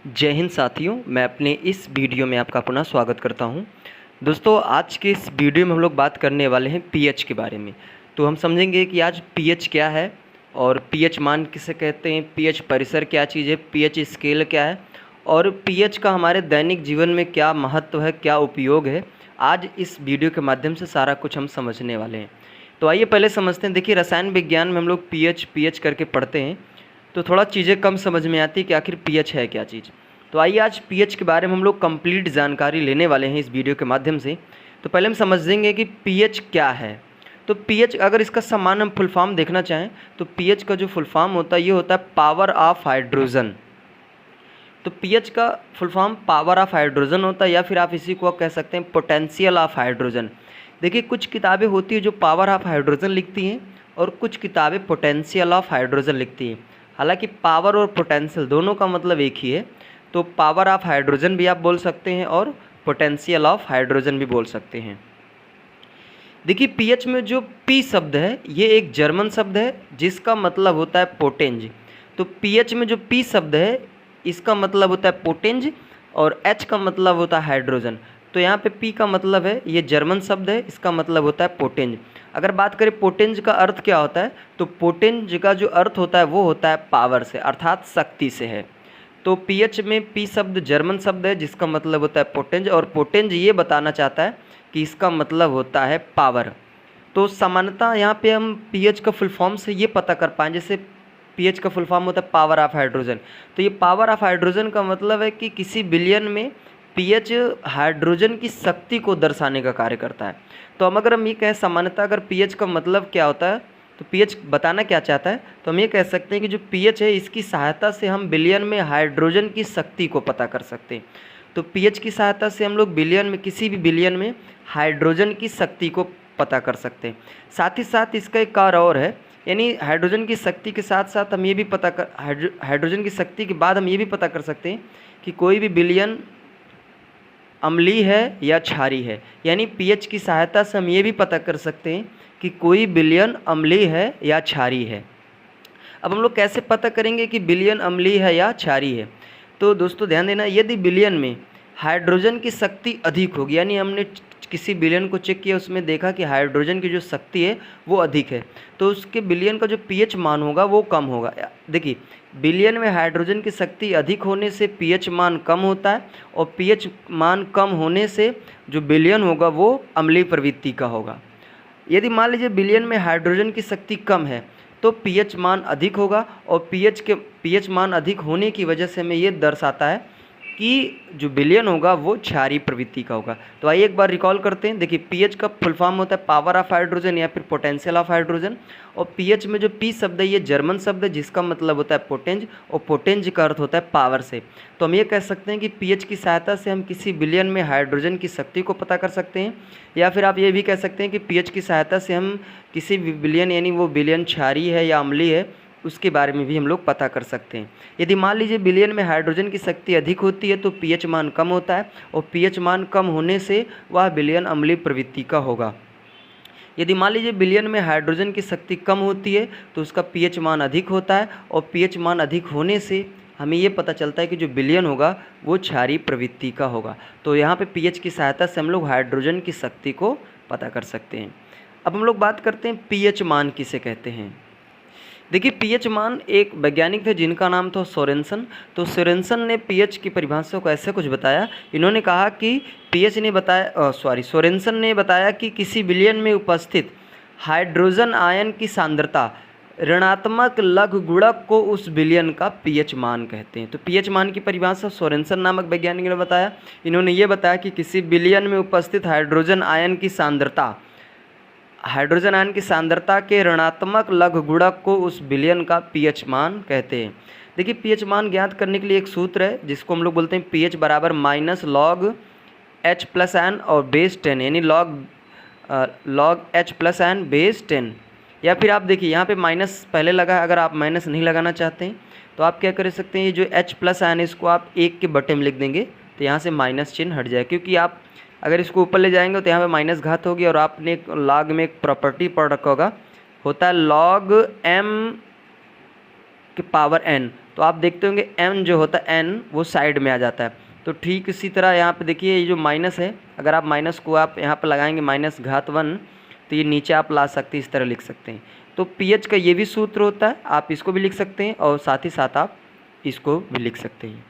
जय हिंद साथियों, मैं अपने इस वीडियो में आपका पुनः स्वागत करता हूं। दोस्तों, आज के इस वीडियो में हम लोग बात करने वाले हैं पीएच के बारे में। तो हम समझेंगे कि आज पीएच क्या है और पीएच मान किसे कहते हैं, पीएच परिसर क्या चीज़ है, पीएच स्केल क्या है और पीएच का हमारे दैनिक जीवन में क्या महत्व है, क्या उपयोग है। आज इस वीडियो के माध्यम से सारा कुछ हम समझने वाले हैं। तो आइए पहले समझते हैं। देखिए, रसायन विज्ञान में हम लोग पीएच करके पढ़ते हैं, तो थोड़ा चीज़ें कम समझ में आती है कि आखिर पीएच है क्या चीज़। तो आइए आज पीएच के बारे में हम लोग कंप्लीट जानकारी लेने वाले हैं इस वीडियो के माध्यम से। तो पहले हम समझेंगे कि पीएच क्या है। तो पीएच, अगर इसका सामान्य हम फुल फॉर्म देखना चाहें तो पीएच का जो फुल फॉर्म होता है ये होता है पावर ऑफ हाइड्रोजन। तो पीएच का full form power of hydrogen होता है, या फिर आप इसी को कह सकते हैं पोटेंशियल ऑफ हाइड्रोजन। देखिए, कुछ किताबें होती है जो पावर ऑफ हाइड्रोजन लिखती हैं और कुछ किताबें पोटेंशियल ऑफ हाइड्रोजन लिखती हैं। हालांकि पावर और पोटेंशियल दोनों का मतलब एक ही है। तो पावर ऑफ हाइड्रोजन भी आप बोल सकते हैं और पोटेंशियल ऑफ हाइड्रोजन भी बोल सकते हैं। देखिए, पीएच में जो पी शब्द है ये एक जर्मन शब्द है जिसका मतलब होता है पोटेंज। तो पीएच में जो पी शब्द है इसका मतलब होता है पोटेंज और एच का मतलब होता है हाइड्रोजन। तो यहाँ पे पी का मतलब है, ये जर्मन शब्द है, इसका मतलब होता है पोटेंज। अगर बात करें पोटेंज का अर्थ क्या होता है, तो पोटेंज का जो अर्थ होता है वो होता है पावर से, अर्थात शक्ति से है। तो पीएच में पी शब्द जर्मन शब्द है जिसका मतलब होता है पोटेंज, और पोटेंज ये बताना चाहता है कि इसका मतलब होता है पावर। तो सामान्यतः यहाँ पे हम पीएच का फुल फॉर्म से ये पता कर पाएँ, जैसे पीएच का फुल फॉर्म होता है पावर ऑफ हाइड्रोजन। तो ये पावर ऑफ हाइड्रोजन का मतलब है कि किसी बिलियन में पीएच हाइड्रोजन की शक्ति को दर्शाने का कार्य करता है। तो हम अगर हम ये कहें सामान्यतः अगर पीएच का मतलब क्या होता है, तो पीएच बताना क्या चाहता है, तो हम ये कह सकते हैं कि जो पीएच है इसकी सहायता से हम बिलियन में हाइड्रोजन की शक्ति को पता कर सकते हैं। तो पीएच की सहायता से हम लोग बिलियन में, किसी भी बिलियन में हाइड्रोजन की शक्ति को पता कर सकते हैं। साथ ही साथ इसका एक कार्य और है, यानी हाइड्रोजन की शक्ति के साथ साथ हम ये भी पता कर हाइड्रोजन की शक्ति के बाद हम ये भी पता कर सकते हैं कि कोई भी बिलियन अम्लीय है या क्षारीय है। यानी पीएच की सहायता से हम ये भी पता कर सकते हैं कि कोई बिलियन अम्लीय है या क्षारीय है। अब हम लोग कैसे पता करेंगे कि बिलियन अम्लीय है या क्षारीय है? तो दोस्तों ध्यान देना, यदि बिलियन में हाइड्रोजन की शक्ति अधिक होगी, यानी हमने किसी बिलियन को चेक किया, उसमें देखा कि हाइड्रोजन की जो शक्ति है वो अधिक है, तो उसके बिलियन का जो पीएच मान होगा वो कम होगा। देखिए, बिलियन में हाइड्रोजन की शक्ति अधिक होने से पीएच मान कम होता है, और पीएच मान कम होने से जो बिलियन होगा वो अम्लीय प्रवृत्ति का होगा। यदि मान लीजिए बिलियन में हाइड्रोजन की शक्ति कम है तो पीएच मान अधिक होगा, और पीएच मान अधिक होने की वजह से हमें ये दर्शाता है कि जो बिलियन होगा वो क्षारीय प्रवृत्ति का होगा। तो आइए एक बार रिकॉल करते हैं। देखिए, पीएच का फुल फॉर्म होता है पावर ऑफ हाइड्रोजन या फिर पोटेंशियल ऑफ हाइड्रोजन, और पीएच में जो पी शब्द है ये जर्मन शब्द है जिसका मतलब होता है पोटेंज, और पोटेंज का अर्थ होता है पावर से। तो हम ये कह सकते हैं कि पीएच की सहायता से हम किसी बिलियन में हाइड्रोजन की शक्ति को पता कर सकते हैं, या फिर आप ये भी कह सकते हैं कि पीएच की सहायता से हम किसी बिलियन, यानी वो बिलियन क्षारीय है या अम्लीय है, उसके बारे में भी हम लोग पता कर सकते हैं। यदि मान लीजिए बिलियन में हाइड्रोजन की शक्ति अधिक होती है तो पीएच मान कम होता है, और पीएच मान कम होने से वह बिलियन अम्लीय प्रवृत्ति का होगा। यदि मान लीजिए बिलियन में हाइड्रोजन की शक्ति कम होती है तो उसका पीएच मान अधिक होता है, और पीएच मान अधिक होने से हमें ये पता चलता है कि जो बिलियन होगा वो क्षारीय प्रवृत्ति का होगा। तो यहाँ पे पीएच की सहायता से हम लोग हाइड्रोजन की शक्ति को पता कर सकते हैं। अब हम लोग बात करते हैं पीएच मान किसे कहते हैं। देखिए, पीएच मान एक वैज्ञानिक थे जिनका नाम था सोरेनसन। तो सोरेनसन ने पीएच की परिभाषा को ऐसे कुछ बताया। इन्होंने कहा कि सोरेनसन ने बताया कि किसी बिलियन में उपस्थित हाइड्रोजन आयन की सांद्रता ऋणात्मक लघुगुणक को उस बिलियन का पीएच मान कहते हैं। तो पीएच मान की परिभाषा सोरेनसन नामक वैज्ञानिक ने बताया। इन्होंने ये बताया कि किसी बिलियन में उपस्थित हाइड्रोजन आयन की सांद्रता के ऋणात्मक लघुगुणक को उस बिलियन का पीएच मान कहते हैं। देखिए, पीएच मान ज्ञात करने के लिए एक सूत्र है जिसको हम लोग बोलते हैं पीएच बराबर minus log H plus N और बेस 10, यानी log H plus N base 10। या फिर आप देखिए यहाँ पे माइनस पहले लगा है, अगर आप माइनस नहीं लगाना चाहते हैं तो आप क्या कर सकते हैं, ये जो एच प्लस एन इसको आप 1 के बटे में लिख देंगे, तो यहाँ से माइनस चिन्ह हट जाए। क्योंकि आप अगर इसको ऊपर ले जाएंगे तो यहाँ पे माइनस घात होगी, और आपने लॉग में एक प्रॉपर्टी पढ़ रखा होगा, होता है लॉग एम के पावर n, तो आप देखते होंगे m जो होता है n वो साइड में आ जाता है। तो ठीक इसी तरह यहाँ पे देखिए ये जो माइनस है, अगर आप माइनस को आप यहाँ पे लगाएंगे -1, तो ये नीचे आप ला सकते हैं, इस तरह लिख सकते हैं। तो pH का ये भी सूत्र होता है, आप इसको भी लिख सकते हैं और साथ ही साथ आप इसको भी लिख सकते हैं।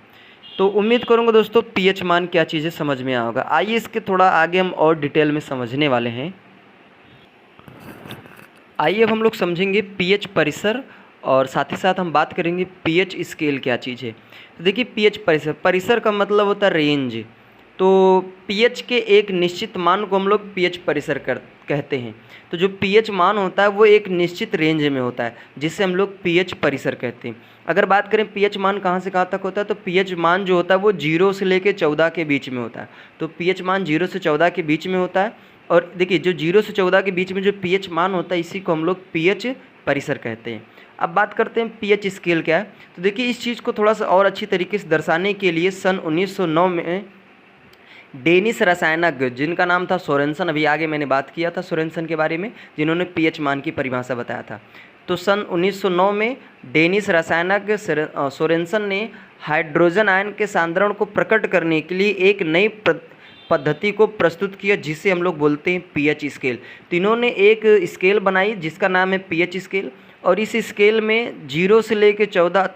तो उम्मीद करूँगा दोस्तों pH मान क्या चीज़ें समझ में आया होगा। आइए इसके थोड़ा आगे हम और डिटेल में समझने वाले हैं। आइए अब हम लोग समझेंगे pH परिसर और साथ ही साथ हम बात करेंगे pH स्केल क्या चीज़ है। तो देखिए pH परिसर, परिसर का मतलब होता है रेंज। तो pH के एक निश्चित मान को हम लोग pH परिसर कहते हैं। तो जो pH मान होता है वो एक निश्चित रेंज में होता है, जिसे हम लोग pH परिसर कहते हैं। अगर बात करें pH मान कहाँ से कहाँ तक होता है, तो pH मान जो होता है वो 0 से लेकर 14 के बीच में होता है। तो pH मान 0 से 14 के बीच में होता है। और देखिए जो 0 से 14 के बीच में जो pH मान होता है इसी को हम लोग pH परिसर कहते हैं। अब बात करते हैं pH स्केल क्या है। तो देखिए इस चीज़ को थोड़ा सा और अच्छी तरीके से दर्शाने के लिए सन 1909 में डेनिश रसायनज्ञ जिनका नाम था सोरेनसन, अभी आगे मैंने बात किया था सोरेनसन के बारे में, जिन्होंने pH मान की परिभाषा बताया था। तो सन 1909 में डेनिश रसायनज्ञ सोरेनसन ने हाइड्रोजन आयन के सांद्रण को प्रकट करने के लिए एक नई पद्धति को प्रस्तुत किया, जिसे हम लोग बोलते हैं pH स्केल। तो इन्होंने एक स्केल बनाई जिसका नाम है pH स्केल, और इस स्केल में 0 से लेकर 14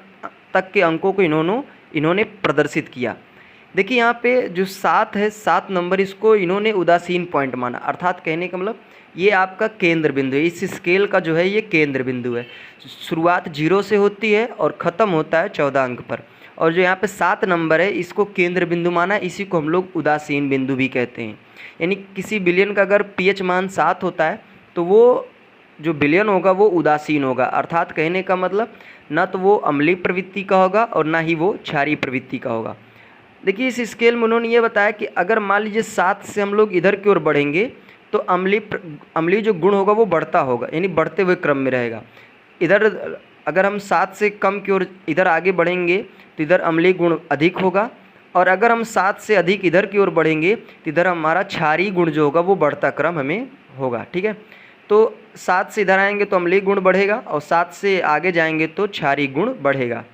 तक के अंकों को इन्होंने प्रदर्शित किया। देखिए यहाँ पे जो 7 है, 7 नंबर, इसको इन्होंने उदासीन पॉइंट माना, अर्थात कहने का मतलब ये आपका केंद्र बिंदु है। इस स्केल का जो है ये केंद्र बिंदु है। शुरुआत 0 से होती है और ख़त्म होता है 14 अंक पर। और जो यहाँ पे 7 नंबर है इसको केंद्र बिंदु माना, इसी को हम लोग उदासीन बिंदु भी कहते हैं। यानी किसी विलयन का अगर pH मान 7 होता है तो वो जो विलयन होगा वो उदासीन होगा, अर्थात कहने का मतलब ना तो वो अम्लीय प्रवृत्ति का होगा और ना ही वो क्षारीय प्रवृत्ति का होगा। देखिए इस स्केल में उन्होंने ये बताया कि अगर मान लीजिए 7 से हम लोग इधर की ओर बढ़ेंगे तो अम्लीय जो गुण होगा वो बढ़ता होगा, यानी बढ़ते हुए क्रम में रहेगा। इधर अगर हम 7 से कम की ओर इधर आगे बढ़ेंगे तो इधर अम्लीय गुण अधिक होगा, और अगर हम 7 से अधिक इधर की ओर बढ़ेंगे तो इधर हमारा क्षारीय गुण जो होगा वो बढ़ता क्रम हमें होगा। ठीक है, तो 7 से इधर आएंगे तो अम्लीय गुण बढ़ेगा और 7 से आगे जाएंगे तो क्षारीय गुण बढ़ेगा।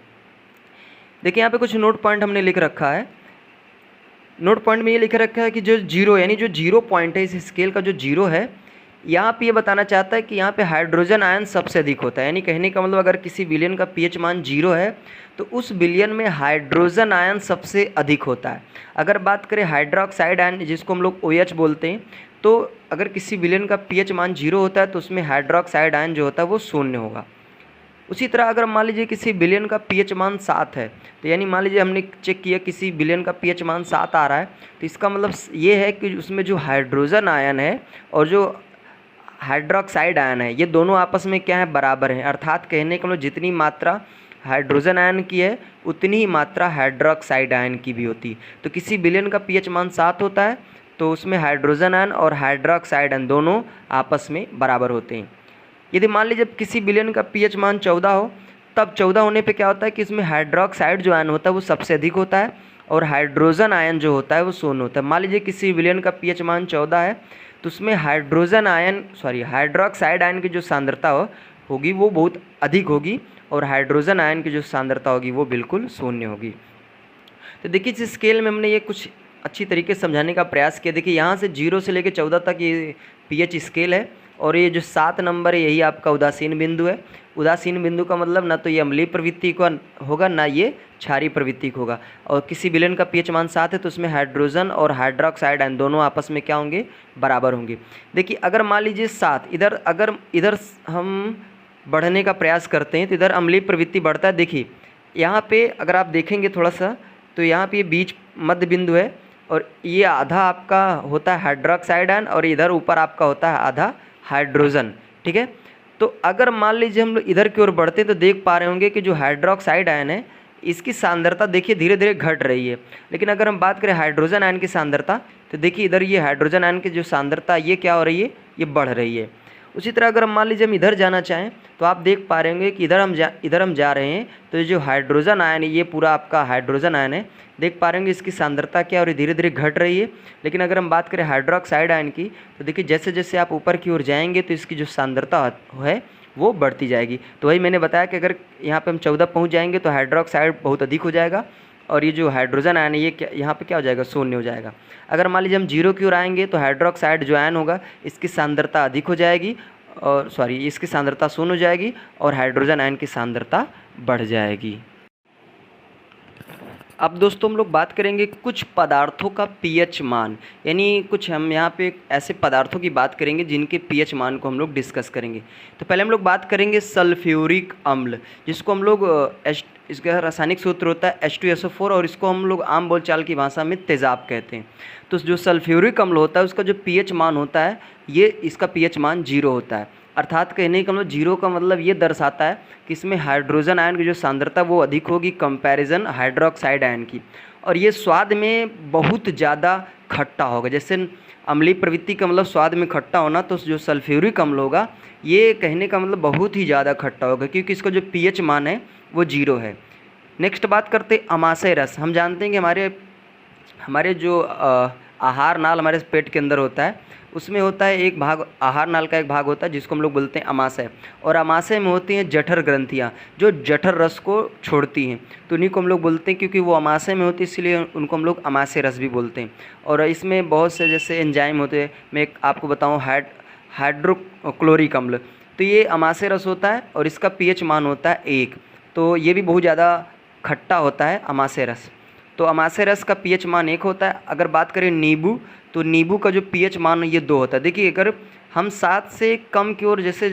देखिए यहाँ पे कुछ नोट पॉइंट हमने लिख रखा है। नोट पॉइंट में ये लिख रखा है कि जो 0 यानी जो 0 पॉइंट है इस स्केल का, जो 0 है यहाँ पे ये बताना चाहता है कि यहाँ पे हाइड्रोजन आयन सबसे अधिक होता है। यानी कहने का मतलब अगर किसी विलयन का pH मान 0 है तो उस विलयन में हाइड्रोजन आयन सबसे अधिक होता है। अगर बात करें हाइड्रोक्साइड आयन जिसको हम लोग OH बोलते हैं, तो अगर किसी विलयन का pH मान 0 होता है तो उसमें हाइड्रोक्साइड आयन जो होता है वो 0 होगा। उसी तरह अगर मान लीजिए किसी विलयन का pH मान 7 है, तो यानी मान लीजिए हमने चेक किया किसी विलयन का pH मान 7 आ रहा है, तो इसका मतलब ये है कि उसमें जो हाइड्रोजन आयन है और जो हाइड्रोक्साइड आयन है ये दोनों आपस में क्या है, बराबर हैं। अर्थात कहने का मतलब जितनी मात्रा हाइड्रोजन आयन की है उतनी ही मात्रा हाइड्रोक्साइड आयन की भी होती है। तो किसी विलयन का pH मान 7 होता है तो उसमें हाइड्रोजन आयन और हाइड्रोक्साइड आयन दोनों आपस में बराबर होते हैं। यदि मान लीजिए किसी विलयन का pH मान 14 हो, तब 14 होने पे क्या होता है कि इसमें हाइड्रोक्साइड जो आयन होता है वो सबसे अधिक होता है और हाइड्रोजन आयन जो होता है वो 0 होता है। मान लीजिए किसी विलयन का pH मान 14 है तो उसमें हाइड्रोक्साइड आयन की जो सांद्रता होगी वो बहुत अधिक होगी और हाइड्रोजन आयन की जो सांद्रता होगी वो बिल्कुल 0 होगी। तो देखिए इस स्केल में हमने ये कुछ अच्छी तरीके से समझाने का प्रयास किया। देखिए यहाँ से 0 से लेकर 14 तक ये pH स्केल है और ये जो 7 नंबर है यही आपका उदासीन बिंदु है। उदासीन बिंदु का मतलब ना तो ये अम्लीय प्रवृत्ति का होगा ना ये क्षारीय प्रवृत्ति का होगा। और किसी विलयन का pH मान 7 है तो उसमें हाइड्रोजन और हाइड्रोक्साइड आयन दोनों आपस में क्या होंगे, बराबर होंगे। देखिए अगर मान लीजिए 7 इधर हम बढ़ने का प्रयास करते हैं तो इधर अम्लीय प्रवृत्ति बढ़ता है। देखिए यहाँ पे अगर आप देखेंगे थोड़ा सा तो यहाँ पे बीच मध्य बिंदु है और ये आधा आपका होता है हाइड्रोक्साइड आयन और इधर ऊपर आपका होता है आधा हाइड्रोजन। ठीक है, तो अगर मान लीजिए हम लोग इधर की ओर बढ़ते तो देख पा रहे होंगे कि जो हाइड्रोक्साइड आयन है इसकी सांद्रता देखिए धीरे धीरे घट रही है। लेकिन अगर हम बात करें हाइड्रोजन आयन की सांद्रता तो देखिए इधर ये हाइड्रोजन आयन की जो सांद्रता ये क्या हो रही है, ये बढ़ रही है। उसी तरह अगर हम मान लीजिए हम इधर जाना चाहें तो आप देख पा रहे होंगे कि इधर हम जा रहे हैं तो ये जो हाइड्रोजन आयन है ये पूरा आपका हाइड्रोजन आयन है। देख पा रहे होंगे इसकी सांद्रता क्या और धीरे धीरे घट रही है। लेकिन अगर हम बात करें हाइड्रोक्साइड आयन की तो देखिए जैसे जैसे आप ऊपर की ओर जाएंगे तो इसकी जो सांद्रता है वो बढ़ती जाएगी। तो वही मैंने बताया कि अगर यहाँ पे हम 14 पहुँच जाएंगे तो हाइड्रोक्साइड बहुत अधिक हो जाएगा और ये जो हाइड्रोजन आयन है ये क्या यहाँ पे क्या हो जाएगा, शून्य हो जाएगा। अगर मान लीजिए हम 0 की ओर आएंगे तो हाइड्रोक्साइड जो आयन होगा इसकी सांद्रता अधिक हो जाएगी और इसकी सांद्रता शून्य हो जाएगी और हाइड्रोजन आयन की सांद्रता बढ़ जाएगी। अब दोस्तों हम लोग बात करेंगे कुछ पदार्थों का पीएच मान, यानी कुछ हम यहाँ पे ऐसे पदार्थों की बात करेंगे जिनके पीएच मान को हम लोग डिस्कस करेंगे। तो पहले हम लोग बात करेंगे सल्फ्यूरिक अम्ल, जिसको हम लोग इसका रासायनिक सूत्र होता है H2SO4 और इसको हम लोग आम बोलचाल की भाषा में तेजाब कहते हैं। तो जो सल्फ्यूरिक अम्ल होता है उसका जो पीएच मान होता है ये इसका पीएच मान 0 होता है। अर्थात कहने का मतलब 0 का मतलब ये दर्शाता है कि इसमें हाइड्रोजन आयन की जो सांद्रता वो अधिक होगी कंपैरिजन हाइड्रोक्साइड आयन की, और ये स्वाद में बहुत ज़्यादा खट्टा होगा। जैसे अम्लीय प्रवृत्ति का मतलब स्वाद में खट्टा होना, तो जो सल्फ्यूरिक अम्ल होगा ये कहने का मतलब बहुत ही ज़्यादा खट्टा होगा क्योंकि इसका जो पीएच मान है वो 0 है। नेक्स्ट बात करते अमाशय रस। हम जानते हैं कि हमारे जो आहार नाल हमारे पेट के अंदर होता है उसमें होता है एक भाग, आहार नाल का एक भाग होता है जिसको हम लोग बोलते हैं अमाशय, और अमाशय में होती हैं जठर ग्रंथियाँ जो जठर रस को छोड़ती हैं। तो उन्हीं को हम लोग बोलते हैं, क्योंकि वो अमाशय में होती है इसलिए उनको हम लोग अमाशय रस भी बोलते हैं। और इसमें बहुत से जैसे एंजाइम होते हैं, मैं आपको बताऊँ हाइड्रोक्लोरिक अम्ल, तो ये अमाशय रस होता है और इसका पीएच मान होता है 1। तो ये भी बहुत ज़्यादा खट्टा होता है अमाशय रस। तो अमाशय रस का पीएच मान 1 होता है। अगर बात करें नींबू, तो नींबू का जो पीएच मान ये 2 होता है। देखिए अगर हम 7 से कम की ओर जैसे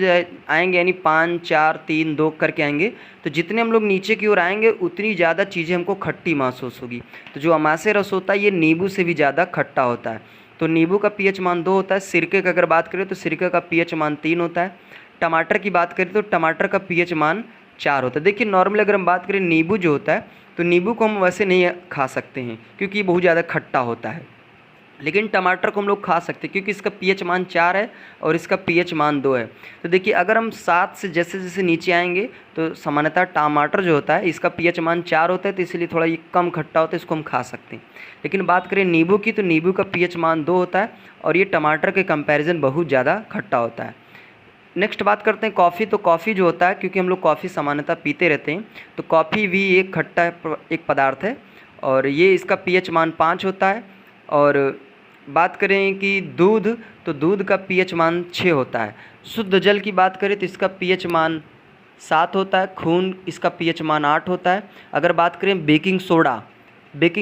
आएंगे यानी 5, 4, 3, 2 करके आएंगे, तो जितने हम लोग नीचे की ओर आएंगे उतनी ज़्यादा चीज़ें हमको खट्टी महसूस होगी। तो जो अमाशय रस होता है ये नींबू से भी ज़्यादा खट्टा होता है। तो नींबू का पीएच मान 2 होता है। सिरके का अगर बात करें तो सिरके का पीएच मान 3 होता है। टमाटर की बात करें तो टमाटर का पीएच मान 4 होता है। देखिए नॉर्मली अगर हम बात करें नींबू जो होता है तो नींबू को हम वैसे नहीं खा सकते हैं क्योंकि ये बहुत ज़्यादा खट्टा होता है, लेकिन टमाटर को हम लोग खा सकते हैं क्योंकि इसका पीएच मान 4 है और इसका पीएच मान 2 है। तो देखिए अगर हम 7 से जैसे जैसे नीचे आएंगे तो सामान्यतः टमाटर जो होता है इसका पीएच मान 4 होता है, तो इसलिए थोड़ा ये कम खट्टा होता है, इसको हम खा सकते हैं। लेकिन बात करें नींबू की तो नींबू का पीएच मान 2 होता है और ये टमाटर के कंपेरिजन बहुत ज़्यादा खट्टा होता है। नेक्स्ट बात करते हैं कॉफ़ी। तो कॉफ़ी जो होता है, क्योंकि हम लोग कॉफ़ी सामान्यतः पीते रहते हैं, तो कॉफ़ी भी एक खट्टा एक पदार्थ है और ये इसका पीएच मान 5 होता है। और बात करें कि दूध, तो दूध का पीएच मान 6 होता है। शुद्ध जल की बात करें तो इसका पीएच मान 7 होता है। खून इसका पीएच मान 8 होता है। अगर बात करें बेकिंग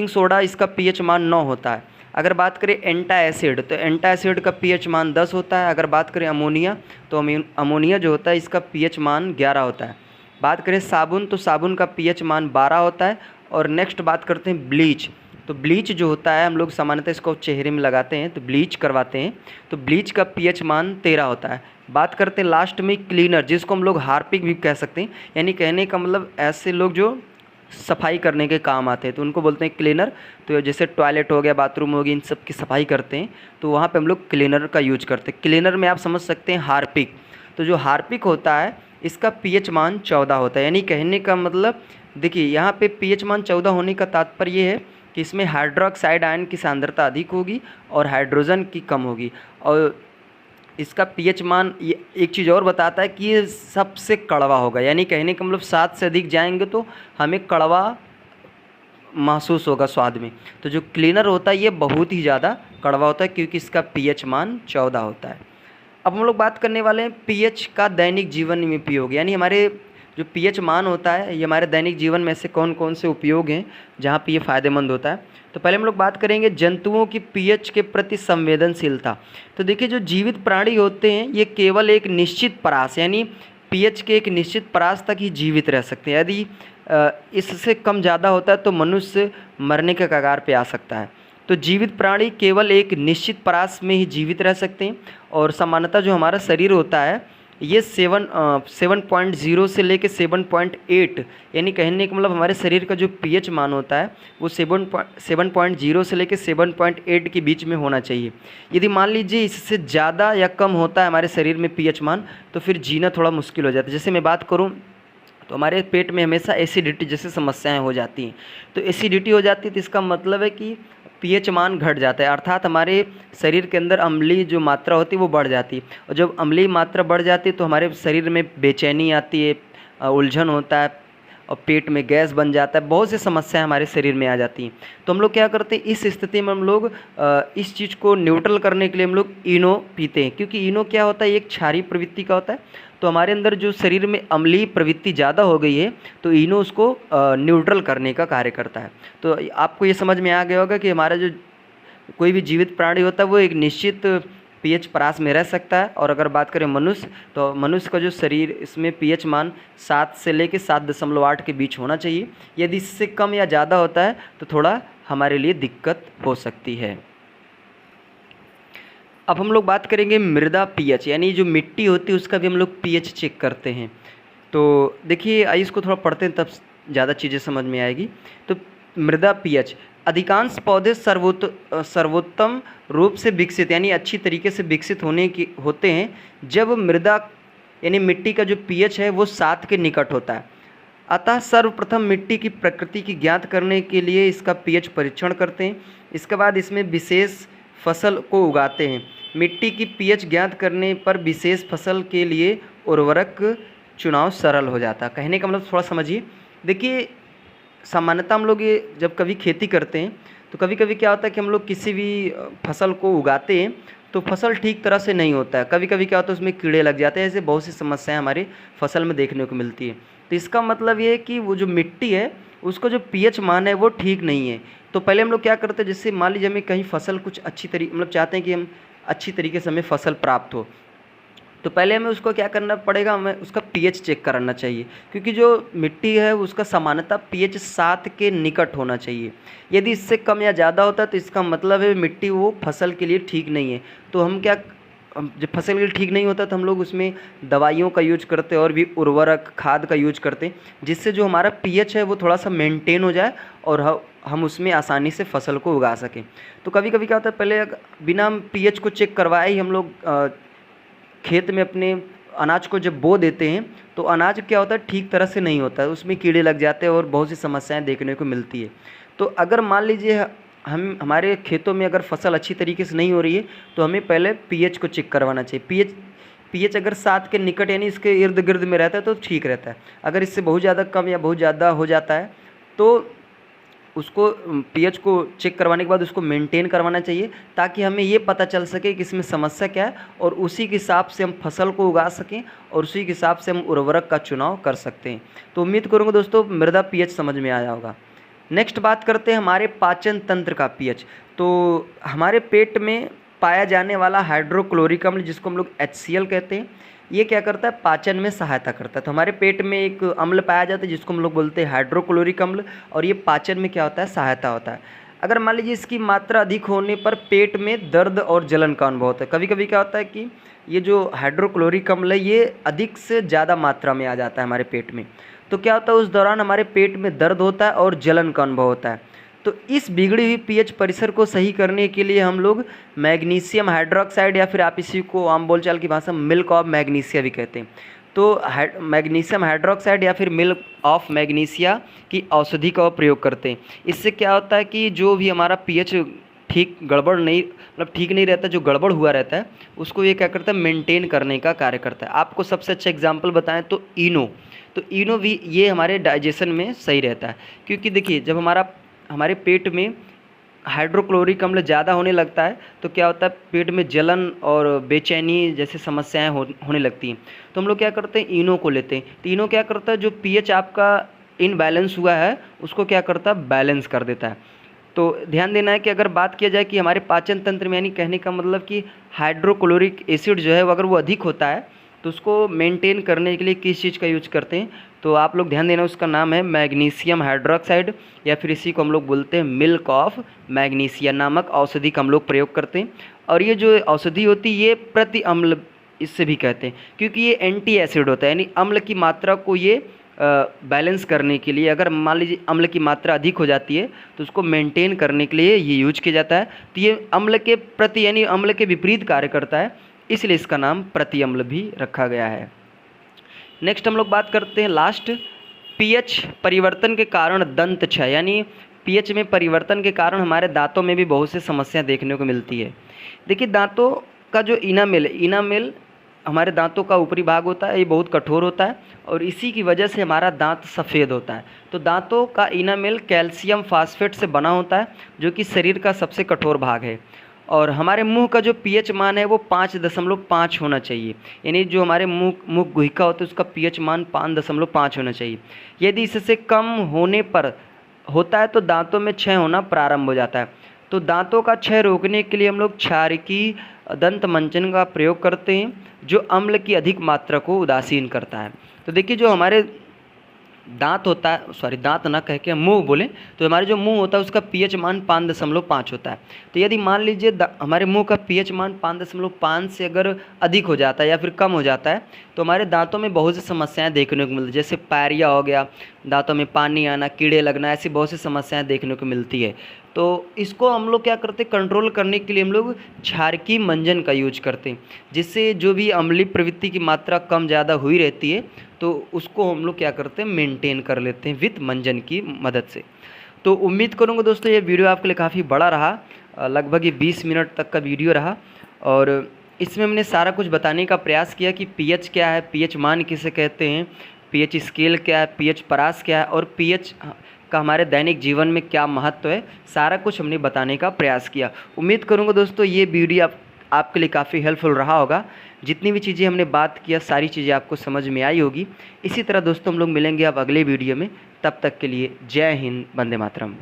सोडा इसका पीएच मान 9 होता है। अगर बात करें एंटाएसिड, तो एंटाएसिड का पीएच मान 10 होता है। अगर बात करें अमोनिया, तो अमोनिया जो होता है इसका पीएच मान 11 होता है। बात करें साबुन, तो साबुन का पीएच मान 12 होता है। और नेक्स्ट बात करते हैं ब्लीच। तो ब्लीच जो होता है हम लोग सामान्यतः इसको चेहरे में लगाते हैं तो ब्लीच करवाते हैं, तो ब्लीच का पीएच मान 13 होता है। बात करते हैं लास्ट में क्लीनर, जिसको हम लोग हार्पिक भी कह सकते हैं, यानी कहने का मतलब ऐसे लोग जो सफाई करने के काम आते हैं तो उनको बोलते हैं क्लीनर। तो जैसे टॉयलेट हो गया, बाथरूम हो गया, इन सब की सफाई करते हैं तो वहाँ पे हम लोग क्लीनर का यूज करते हैं। क्लीनर में आप समझ सकते हैं हार्पिक। तो जो हार्पिक होता है इसका पीएच मान 14 होता है। यानी कहने का मतलब देखिए यहाँ पे पीएच मान 14 होने का तात्पर्य ये है कि इसमें हाइड्रोक्साइड आयन की सांद्रता अधिक होगी और हाइड्रोजन की कम होगी। और इसका पीएच मान ये एक चीज़ और बताता है कि ये सबसे कड़वा होगा। यानी कहने का मतलब 7 से अधिक जाएंगे तो हमें कड़वा महसूस होगा स्वाद में। तो जो क्लीनर होता है ये बहुत ही ज़्यादा कड़वा होता है क्योंकि इसका पीएच मान 14 होता है। अब हम लोग बात करने वाले हैं पीएच का दैनिक जीवन में उपयोग, यानी हमारे जो पीएच मान होता है ये हमारे दैनिक जीवन में से कौन कौन से उपयोग हैं जहाँ पे ये फ़ायदेमंद होता है। तो पहले हम लोग बात करेंगे जंतुओं की पीएच के प्रति संवेदनशीलता। तो देखिए जो जीवित प्राणी होते हैं ये केवल एक निश्चित परास यानी पीएच के एक निश्चित परास तक ही जीवित रह सकते हैं। यदि इससे कम ज़्यादा होता है तो मनुष्य मरने के कगार पे आ सकता है। तो जीवित प्राणी केवल एक निश्चित परास में ही जीवित रह सकते हैं। और सामान्यतः जो हमारा शरीर होता है ये 7.0 से लेके 7.8 यानी कहने का मतलब हमारे शरीर का जो पीएच मान होता है वो 7.0 से लेके 7.8 के बीच में होना चाहिए। यदि मान लीजिए इससे ज़्यादा या कम होता है हमारे शरीर में पीएच मान तो फिर जीना थोड़ा मुश्किल हो जाता है। जैसे मैं बात करूँ तो हमारे पेट में हमेशा एसिडिटी जैसी समस्याएं हो जाती हैं। तो एसिडिटी हो जाती है तो इसका मतलब है कि पीएच मान घट जाता है, अर्थात हमारे शरीर के अंदर अम्लीय जो मात्रा होती है वो बढ़ जाती है। और जब अम्लीय मात्रा बढ़ जाती है तो हमारे शरीर में बेचैनी आती है, उलझन होता है और पेट में गैस बन जाता है, बहुत सी समस्याएं हमारे शरीर में आ जाती हैं। तो हम लोग क्या करते हैं, इस स्थिति में हम लोग इस चीज़ को न्यूट्रल करने के लिए हम लोग इनो पीते हैं, क्योंकि इनो क्या होता है, एक क्षारीय प्रवृत्ति का होता है। तो हमारे अंदर जो शरीर में अम्लीय प्रवृत्ति ज़्यादा हो गई है तो इनो उसको न्यूट्रल करने का कार्य करता है। तो आपको ये समझ में आ गया होगा कि हमारा जो कोई भी जीवित प्राणी होता है वो एक निश्चित पीएच परास में रह सकता है। और अगर बात करें मनुष्य, तो मनुष्य का जो शरीर, इसमें पीएच मान 7 से लेकर 7.8 के बीच होना चाहिए। यदि इससे कम या ज़्यादा होता है तो थोड़ा हमारे लिए दिक्कत हो सकती है। अब हम लोग बात करेंगे मृदा पीएच, यानी जो मिट्टी होती है उसका भी हम लोग पीएच चेक करते हैं। तो देखिए, आइए इसको थोड़ा पढ़ते हैं, तब ज़्यादा चीज़ें समझ में आएगी। तो मृदा पीएच, अधिकांश पौधे सर्वोत्तम रूप से विकसित, यानी अच्छी तरीके से विकसित होते हैं जब मृदा यानी मिट्टी का जो पीएच है वो 7 के निकट होता है। अतः सर्वप्रथम मिट्टी की प्रकृति की ज्ञात करने के लिए इसका पीएच परीक्षण करते हैं। इसके बाद इसमें विशेष फसल को उगाते हैं। मिट्टी की पीएच ज्ञात करने पर विशेष फसल के लिए उर्वरक चुनाव सरल हो जाता है। कहने का मतलब थोड़ा समझिए। देखिए, सामान्यतः हम लोग ये जब कभी खेती करते हैं तो कभी कभी क्या होता है कि हम लोग किसी भी फसल को उगाते हैं तो फसल ठीक तरह से नहीं होता है। कभी कभी क्या होता है, उसमें कीड़े लग जाते हैं, ऐसे बहुत सी समस्याएं हमारी फसल में देखने को मिलती है। तो इसका मतलब ये है कि वो जो मिट्टी है उसका जो पीएच मान है वो ठीक नहीं है। तो पहले हम लोग क्या करते हैं, जैसे मान लीजिए हमें कहीं फसल कुछ अच्छी तरीके, मतलब चाहते हैं कि हम अच्छी तरीके से हमें फसल प्राप्त हो, तो पहले हमें उसको क्या करना पड़ेगा, हमें उसका पीएच चेक करना चाहिए। क्योंकि जो मिट्टी है उसका सामान्यतः पीएच 7 के निकट होना चाहिए। यदि इससे कम या ज़्यादा होता है तो इसका मतलब है मिट्टी वो फसल के लिए ठीक नहीं है। तो हम क्या, जब फसल के लिए ठीक नहीं होता तो हम लोग उसमें दवाइयों का यूज करते हैं और भी उर्वरक खाद का यूज करते हैं, जिससे जो हमारा पीएच है वो थोड़ा सा मेंटेन हो जाए और हम उसमें आसानी से फसल को उगा सकें। तो कभी कभी क्या होता है, पहले बिना पीएच को चेक करवाए ही हम लोग खेत में अपने अनाज को जब बो देते हैं तो अनाज क्या होता है, ठीक तरह से नहीं होता है, उसमें कीड़े लग जाते हैं और बहुत सी समस्याएं देखने को मिलती है। तो अगर मान लीजिए हमारे खेतों में अगर फसल अच्छी तरीके से नहीं हो रही है तो हमें पहले पीएच को चेक करवाना चाहिए। पीएच अगर 7 के निकट यानी इसके इर्द गिर्द में रहता है तो ठीक रहता है। अगर इससे बहुत ज़्यादा कम या बहुत ज़्यादा हो जाता है तो उसको पीएच को चेक करवाने के बाद उसको मेंटेन करवाना चाहिए, ताकि हमें ये पता चल सके कि इसमें समस्या क्या है और उसी के हिसाब से हम फसल को उगा सकें और उसी के हिसाब से हम उर्वरक का चुनाव कर सकते हैं। तो उम्मीद करूँगा दोस्तों मृदा पीएच समझ में आया होगा। नेक्स्ट बात करते हैं हमारे पाचन तंत्र का पीएच। तो हमारे पेट में पाया जाने वाला हाइड्रोक्लोरिक अम्ल, जिसको हम लोग HCl कहते हैं, ये क्या करता है, पाचन में सहायता करता है। तो हमारे पेट में एक अम्ल पाया जाता है जिसको हम लोग बोलते हैं हाइड्रोक्लोरिक अम्ल, और ये पाचन में क्या होता है, सहायता होता है। अगर मान लीजिए इसकी मात्रा अधिक होने पर पेट में दर्द और जलन का अनुभव होता है। कभी कभी क्या होता है कि ये जो हाइड्रोक्लोरिक अम्ल है ये अधिक से ज़्यादा मात्रा में आ जाता है हमारे पेट में, तो क्या होता है उस दौरान हमारे पेट में दर्द होता है और जलन का अनुभव होता है। तो इस बिगड़ी हुई पीएच परिसर को सही करने के लिए हम लोग मैग्नीशियम हाइड्रोक्साइड, या फिर आप इसी को आम बोलचाल की भाषा में मिल्क ऑफ मैग्नीशिया भी कहते हैं, तो मैग्नीशियम हाइड्रोक्साइड या फिर मिल्क ऑफ मैग्नीशिया की औषधि का प्रयोग करते हैं। इससे क्या होता है कि जो भी हमारा पीएच ठीक गड़बड़ नहीं, मतलब ठीक नहीं रहता, जो गड़बड़ हुआ रहता है उसको ये क्या करता है, मेंटेन करने का कार्य करता है। आपको सबसे अच्छा एग्जांपल बताएं तो इनो, तो इनो भी ये हमारे डाइजेशन में सही रहता है। क्योंकि देखिए जब हमारे पेट में हाइड्रोक्लोरिक अम्ल ज़्यादा होने लगता है तो क्या होता है, पेट में जलन और बेचैनी जैसी समस्याएं होने लगती हैं। तो हम लोग क्या करते हैं, इनो को लेते हैं। तो इनो क्या करता है, जो पीएच आपका इनबैलेंस हुआ है उसको क्या करता है, बैलेंस कर देता है। तो ध्यान देना है कि अगर बात किया जाए कि हमारे पाचन तंत्र में, यानी कहने का मतलब कि हाइड्रोक्लोरिक एसिड जो है वो अगर वो अधिक होता है तो उसको मेंटेन करने के लिए किस चीज़ का यूज करते हैं, तो आप लोग ध्यान देना, उसका नाम है मैग्नीशियम हाइड्रोक्साइड, या फिर इसी को हम लोग बोलते हैं मिल्क ऑफ मैग्नीशिया नामक औषधि का हम लोग प्रयोग करते हैं। और ये जो औषधि होती है ये प्रति अम्ल इससे भी कहते हैं, क्योंकि ये एंटी एसिड होता है, यानी अम्ल की मात्रा को ये बैलेंस करने के लिए, अगर मान लीजिए अम्ल की मात्रा अधिक हो जाती है तो उसको मेंटेन करने के लिए ये यूज किया जाता है। तो ये अम्ल के प्रति यानी अम्ल के विपरीत कार्य करता है, इसलिए इसका नाम प्रति अम्ल भी रखा गया है। नेक्स्ट हम लोग बात करते हैं लास्ट, पीएच परिवर्तन के कारण दंत क्षय, यानी पीएच में परिवर्तन के कारण हमारे दांतों में भी बहुत सी समस्या देखने को मिलती है। देखिए, दांतों का जो इनामेल है, इनामेल हमारे दांतों का ऊपरी भाग होता है, ये बहुत कठोर होता है और इसी की वजह से हमारा दांत सफ़ेद होता है। तो दांतों का इनामेल कैल्शियम फास्फेट से बना होता है, जो कि शरीर का सबसे कठोर भाग है। और हमारे मुंह का जो पीएच मान है वो 5.5 होना चाहिए, यानी जो हमारे मुंह गुहिका होता है उसका पीएच मान 5.5 होना चाहिए। यदि इससे कम होने पर होता है तो दांतों में क्षय होना प्रारंभ हो जाता है। तो दांतों का क्षय रोकने के लिए हम लोग क्षारकी दंत मंजन का प्रयोग करते हैं, जो अम्ल की अधिक मात्रा को उदासीन करता है। तो देखिए, जो हमारे दांत होता है, सॉरी दांत ना कह के मुंह बोलें, तो हमारे जो मुंह होता है उसका पीएच मान 5.5 होता है। तो यदि मान लीजिए हमारे मुंह का पीएच मान 5.5 से अगर अधिक हो जाता है या फिर कम हो जाता है तो हमारे दांतों में बहुत सी समस्याएं देखने को मिलती है, जैसे पायरिया हो गया, दांतों में पानी आना, कीड़े लगना, ऐसी बहुत सी समस्याएं देखने को मिलती है। तो इसको हम लोग क्या करते हैं, कंट्रोल करने के लिए हम लोग क्षारकी मंजन का यूज करते हैं, जिससे जो भी अम्लीय प्रवृत्ति की मात्रा कम ज़्यादा हुई रहती है तो उसको हम लोग क्या करते हैं, मेंटेन कर लेते हैं विथ मंजन की मदद से। तो उम्मीद करूँगा दोस्तों ये वीडियो आपके लिए काफ़ी बड़ा रहा, लगभग ये 20 मिनट तक का वीडियो रहा और इसमें हमने सारा कुछ बताने का प्रयास किया कि पीएच क्या है, पीएच मान किसे कहते हैं, पीएच स्केल क्या है, पीएच परास क्या है और पीएच का हमारे दैनिक जीवन में क्या महत्व है, सारा कुछ हमने बताने का प्रयास किया। उम्मीद करूँगा दोस्तों ये वीडियो आपके लिए काफ़ी हेल्पफुल रहा होगा। जितनी भी चीज़ें हमने बात किया सारी चीज़ें आपको समझ में आई होगी। इसी तरह दोस्तों हम लोग मिलेंगे अब अगले वीडियो में, तब तक के लिए जय हिंद, वंदे मातरम।